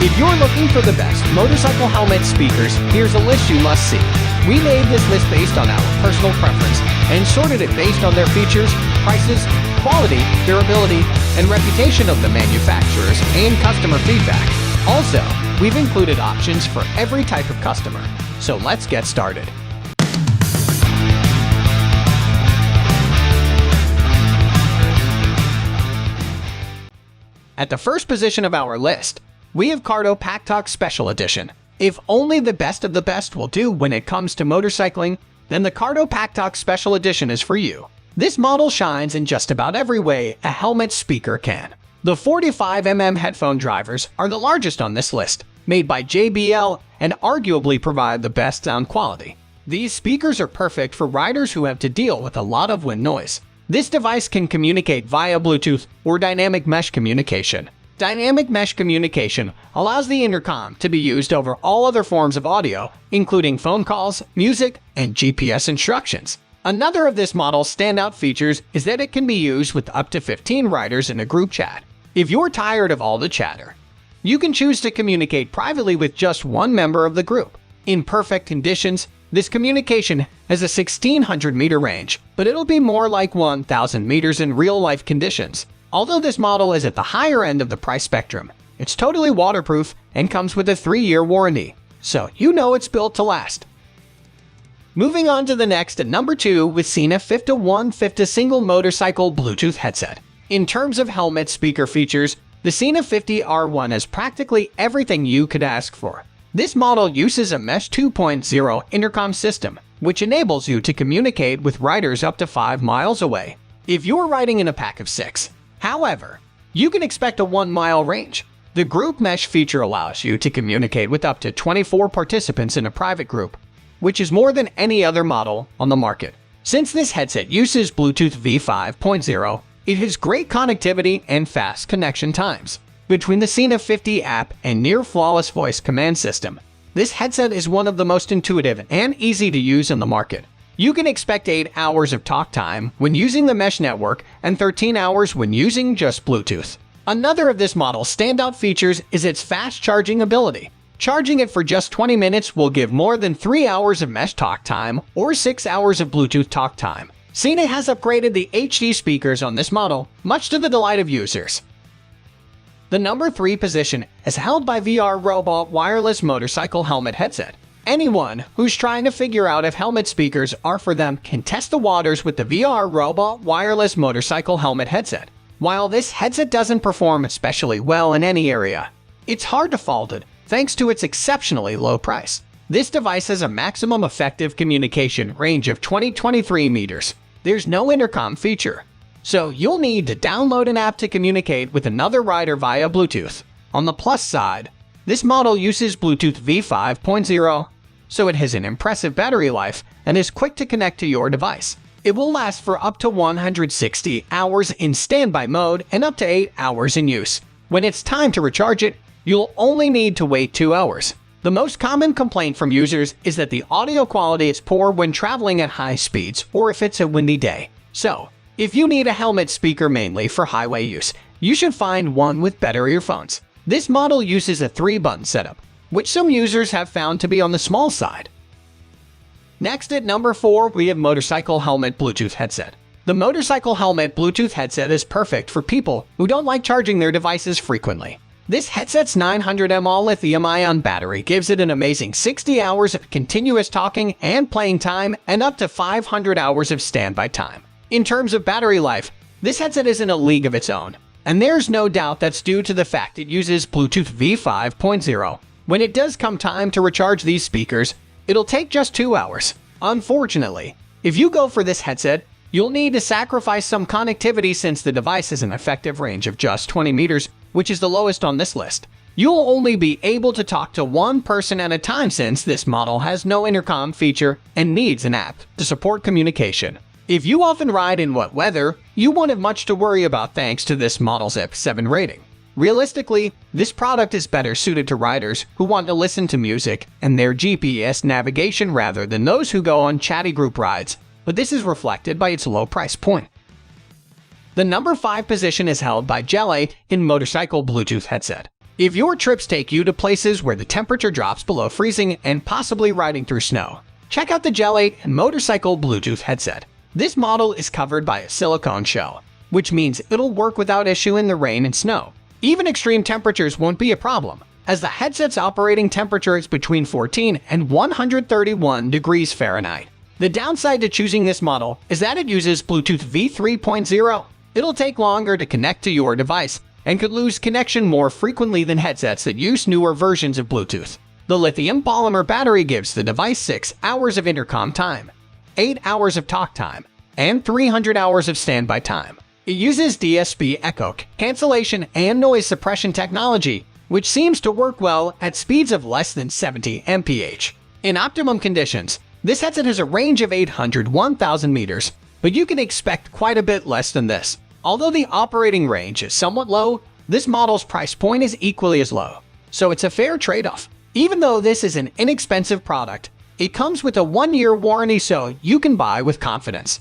If you're looking for the best motorcycle helmet speakers, here's a list you must see. We made this list based on our personal preference and sorted it based on their features, prices, quality, durability, and reputation of the manufacturers and customer feedback. Also, we've included options for every type of customer. So let's get started. At the first position of our list, we have Cardo Pack Talk Special Edition. If only the best of the best will do when it comes to motorcycling, then the Cardo Pack Talk Special Edition is for you. This model shines in just about every way a helmet speaker can. The 45mm headphone drivers are the largest on this list, made by JBL, and arguably provide the best sound quality. These speakers are perfect for riders who have to deal with a lot of wind noise. This device can communicate via Bluetooth or dynamic mesh communication. Dynamic mesh communication allows the intercom to be used over all other forms of audio, including phone calls, music, and GPS instructions. Another of this model's standout features is that it can be used with up to 15 riders in a group chat. If you're tired of all the chatter, you can choose to communicate privately with just one member of the group. In perfect conditions, this communication has a 1,600-meter range, but it'll be more like 1,000 meters in real-life conditions. Although this model is at the higher end of the price spectrum, it's totally waterproof and comes with a 3-year warranty, so you know it's built to last. Moving on to the next at number 2 with Sena 5150 Single Motorcycle Bluetooth Headset. In terms of helmet speaker features, the Sena 50 R1 has practically everything you could ask for. This model uses a Mesh 2.0 intercom system, which enables you to communicate with riders up to 5 miles away. If you're riding in a pack of 6, however, you can expect a 1-mile range. The group mesh feature allows you to communicate with up to 24 participants in a private group, which is more than any other model on the market. Since this headset uses Bluetooth V5.0, it has great connectivity and fast connection times. Between the Sena 50 app and near-flawless voice command system, this headset is one of the most intuitive and easy to use in the market. You can expect 8 hours of talk time when using the mesh network and 13 hours when using just Bluetooth. Another of this model's standout features is its fast charging ability. Charging it for just 20 minutes will give more than 3 hours of mesh talk time or 6 hours of Bluetooth talk time. Sena has upgraded the HD speakers on this model, much to the delight of users. The number 3 position is held by VR Robot Wireless Motorcycle Helmet Headset. Anyone who's trying to figure out if helmet speakers are for them can test the waters with the VR Robot Wireless Motorcycle Helmet Headset. While this headset doesn't perform especially well in any area, it's hard to fault it thanks to its exceptionally low price. This device has a maximum effective communication range of 23 meters. There's no intercom feature, so you'll need to download an app to communicate with another rider via Bluetooth. On the plus side, this model uses Bluetooth V5.0, so it has an impressive battery life and is quick to connect to your device. It will last for up to 160 hours in standby mode and up to 8 hours in use. When it's time to recharge it, you'll only need to wait 2 hours. The most common complaint from users is that the audio quality is poor when traveling at high speeds or if it's a windy day. So, if you need a helmet speaker mainly for highway use, you should find one with better earphones. This model uses a 3-button setup, which some users have found to be on the small side. Next at number 4, we have Motorcycle Helmet Bluetooth Headset. The Motorcycle Helmet Bluetooth headset is perfect for people who don't like charging their devices frequently. This headset's 900 mAh lithium-ion battery gives it an amazing 60 hours of continuous talking and playing time and up to 500 hours of standby time. In terms of battery life, this headset is in a league of its own, and there's no doubt that's due to the fact it uses Bluetooth V5.0. When it does come time to recharge these speakers, it'll take just 2 hours. Unfortunately, if you go for this headset, you'll need to sacrifice some connectivity since the device has an effective range of just 20 meters, which is the lowest on this list. You'll only be able to talk to one person at a time since this model has no intercom feature and needs an app to support communication. If you often ride in wet weather, you won't have much to worry about thanks to this model's F7 rating. Realistically, this product is better suited to riders who want to listen to music and their GPS navigation rather than those who go on chatty group rides, but this is reflected by its low price point. The number 5 position is held by Genie in Motorcycle Bluetooth Headset. If your trips take you to places where the temperature drops below freezing and possibly riding through snow, check out the Gel 8 motorcycle Bluetooth headset. This model is covered by a silicone shell, which means it'll work without issue in the rain and snow. Even extreme temperatures won't be a problem, as the headset's operating temperature is between 14 and 131 degrees Fahrenheit. The downside to choosing this model is that it uses Bluetooth v3.0. It'll take longer to connect to your device and could lose connection more frequently than headsets that use newer versions of Bluetooth. The lithium polymer battery gives the device 6 hours of intercom time, 8 hours of talk time, and 300 hours of standby time. It uses DSP echo cancellation and noise suppression technology, which seems to work well at speeds of less than 70 mph. In optimum conditions, this headset has a range of 801,000 meters, but you can expect quite a bit less than this. Although the operating range is somewhat low, this model's price point is equally as low, so it's a fair trade-off. Even though this is an inexpensive product, it comes with a 1-year warranty, so you can buy with confidence.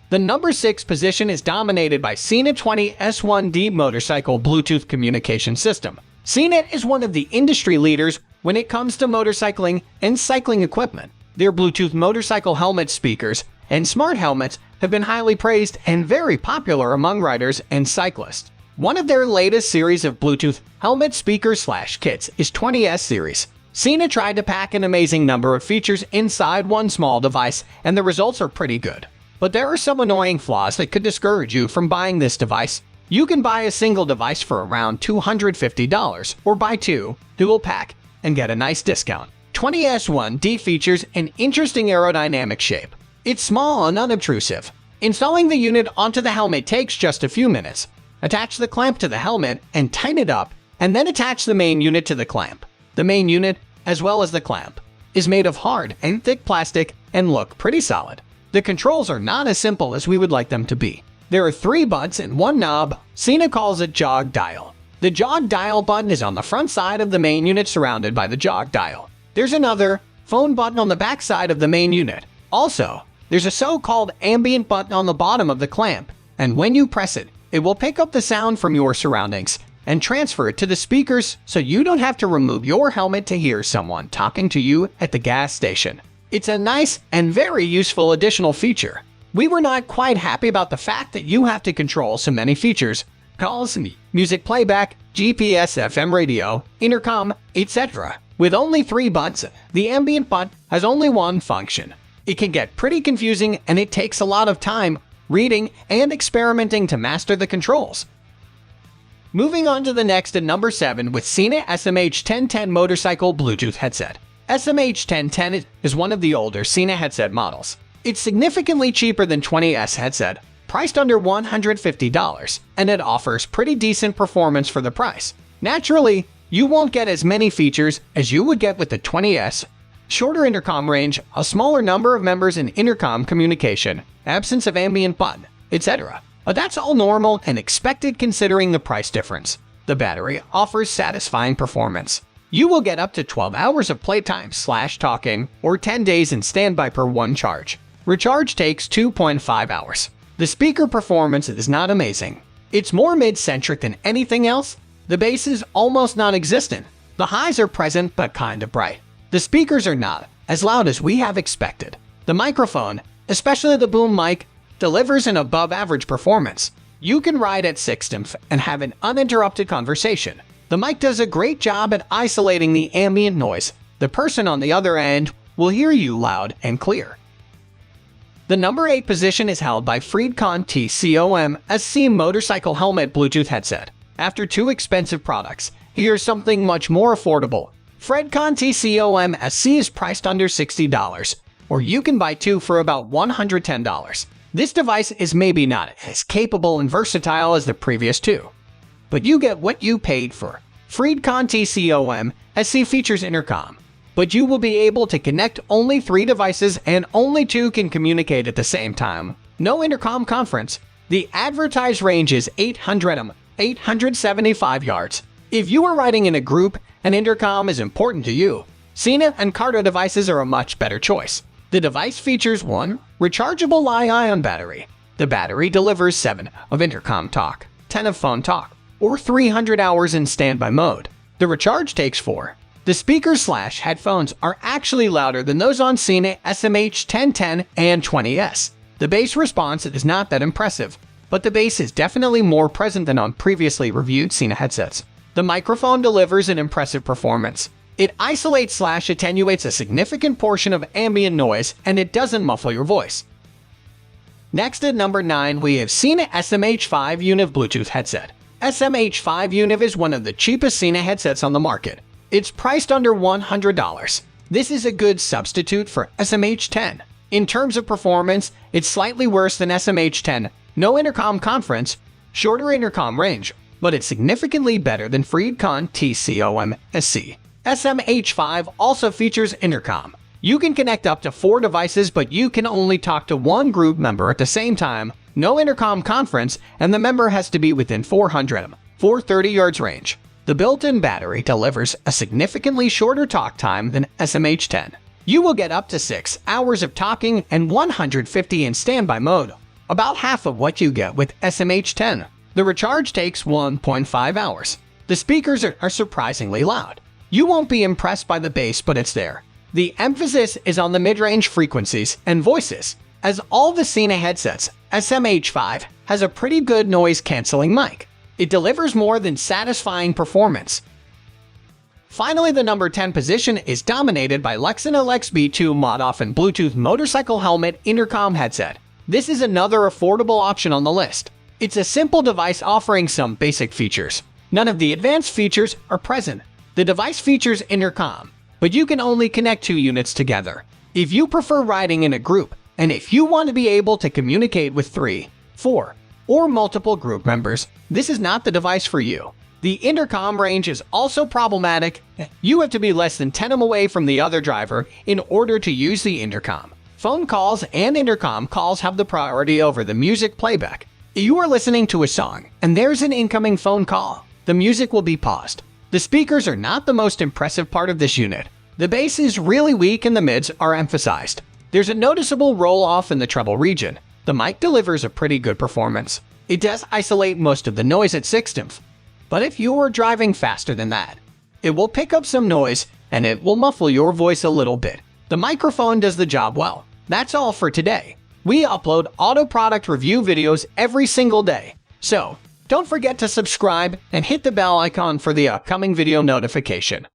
The number 6 position is dominated by CNET 20 S1D motorcycle Bluetooth communication system. CNET is one of the industry leaders when it comes to motorcycling and cycling equipment. Their Bluetooth motorcycle helmet speakers and smart helmets have been highly praised and very popular among riders and cyclists. One of their latest series of Bluetooth helmet speakers/kits is 20S series. CNET tried to pack an amazing number of features inside one small device, and the results are pretty good. But there are some annoying flaws that could discourage you from buying this device. You can buy a single device for around $250 or buy 2 dual pack and get a nice discount. 20S1D features an interesting aerodynamic shape. It's small and unobtrusive. Installing the unit onto the helmet takes just a few minutes. Attach the clamp to the helmet and tighten it up, and then attach the main unit to the clamp. The main unit, as well as the clamp, is made of hard and thick plastic and look pretty solid. The controls are not as simple as we would like them to be. There are 3 buttons and 1 knob. CNET calls it jog dial. The jog dial button is on the front side of the main unit, surrounded by the jog dial. There's another phone button on the back side of the main unit. Also, there's a so-called ambient button on the bottom of the clamp, and when you press it, it will pick up the sound from your surroundings and transfer it to the speakers, so you don't have to remove your helmet to hear someone talking to you at the gas station. It's a nice and very useful additional feature. We were not quite happy about the fact that you have to control so many features: calls, music playback, GPS, FM radio, intercom, etc. With only 3 buttons, the ambient button has only 1 function. It can get pretty confusing, and it takes a lot of time, reading, and experimenting to master the controls. Moving on to the next at number 7 with CNET SMH1010 motorcycle Bluetooth headset. SMH1010 is one of the older CNET headset models. It's significantly cheaper than 20S headset, priced under $150, and it offers pretty decent performance for the price. Naturally, you won't get as many features as you would get with the 20S. Shorter intercom range, a smaller number of members in intercom communication, absence of ambient button, etc. But that's all normal and expected considering the price difference. The battery offers satisfying performance. You will get up to 12 hours of playtime/talking or 10 days in standby per 1 charge. Recharge takes 2.5 hours. The speaker performance is not amazing. It's more mid-centric than anything else. The bass is almost non-existent. The highs are present but kind of bright. The speakers are not as loud as we have expected. The microphone, especially the boom mic, delivers an above-average performance. You can ride at 6 dB and have an uninterrupted conversation. The mic does a great job at isolating the ambient noise. The person on the other end will hear you loud and clear. The number 8 position is held by Freedcon TCOM SC motorcycle helmet Bluetooth headset. After 2 expensive products, here's something much more affordable. Freedcon TCOM SC is priced under $60, or you can buy 2 for about $110. This device is maybe not as capable and versatile as the previous 2, but you get what you paid for. Freedcon TCOM SC features intercom, but you will be able to connect only 3 devices and only 2 can communicate at the same time. No intercom conference. The advertised range is 875 yards. If you are riding in a group and intercom is important to you, CNET and Cardo devices are a much better choice. The device features 1 rechargeable Li-ion battery. The battery delivers 7 of intercom talk, 10 of phone talk, or 300 hours in standby mode. The recharge takes 4. The speakers/headphones are actually louder than those on Genie SMH1010 and 20S. The bass response is not that impressive, but the bass is definitely more present than on previously reviewed Genie headsets. The microphone delivers an impressive performance. It isolates/attenuates a significant portion of ambient noise, and it doesn't muffle your voice. Next at number 9, we have Genie SMH5 Univ Bluetooth headset. SMH5 Univ is one of the cheapest Genie headsets on the market. It's priced under $100. This is a good substitute for SMH10. In terms of performance, it's slightly worse than SMH10. No intercom conference, shorter intercom range, but it's significantly better than Freedcon TCOM-SC. SMH5 also features intercom. You can connect up to 4 devices, but you can only talk to one group member at the same time. No intercom conference, and the member has to be within 430 yards range. The built-in battery delivers a significantly shorter talk time than SMH10. You will get up to 6 hours of talking and 150 in standby mode, about half of what you get with SMH10. The recharge takes 1.5 hours. The speakers are surprisingly loud. You won't be impressed by the bass, but it's there. The emphasis is on the mid-range frequencies and voices. As all the Genie headsets, SMH5 has a pretty good noise-canceling mic. It delivers more than satisfying performance. Finally, the number 10 position is dominated by Lexan LXB2 Mod-Off and Bluetooth Motorcycle Helmet Intercom Headset. This is another affordable option on the list. It's a simple device offering some basic features. None of the advanced features are present. The device features intercom, but you can only connect 2 units together. If you prefer riding in a group, and if you want to be able to communicate with 3, 4, or multiple group members, this is not the device for you. The intercom range is also problematic. You have to be less than 10 m away from the other driver in order to use the intercom. Phone calls and intercom calls have the priority over the music playback. If you are listening to a song and there's an incoming phone call, the music will be paused. The speakers are not the most impressive part of this unit. The bass is really weak and the mids are emphasized. There's a noticeable roll-off in the treble region. The mic delivers a pretty good performance. It does isolate most of the noise at 1/6, but if you are driving faster than that, it will pick up some noise and it will muffle your voice a little bit. The microphone does the job well. That's all for today. We upload auto product review videos every single day, so don't forget to subscribe and hit the bell icon for the upcoming video notification.